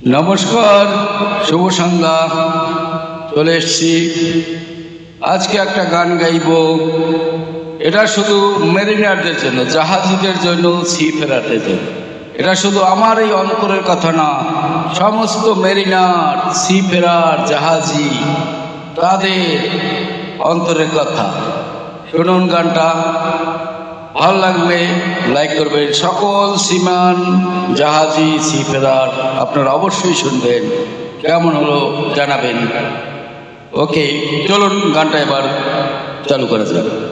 নমস্কার, শুভ সন্ধ্যা। চলে এসছি, আজকে একটা গান গাইব। এটা শুধু মেরিনারদের জন্য, জাহাজিদের জন্য, সি ফেরারদের জন্য। এটা শুধু আমার এই অন্তরের কথা না, সমস্ত মেরিনার, সি ফেরার, জাহাজি, তাদের অন্তরের কথা। শুনুন গানটা, ভালো লাগলে লাইক করবেন। সকল সিমান, জাহাজি, সি ফেরার আপনারা অবশ্যই শুনবেন, কেমন হলো জানাবেন। ওকে, চলুন গানটা এবার চালু করা যাক।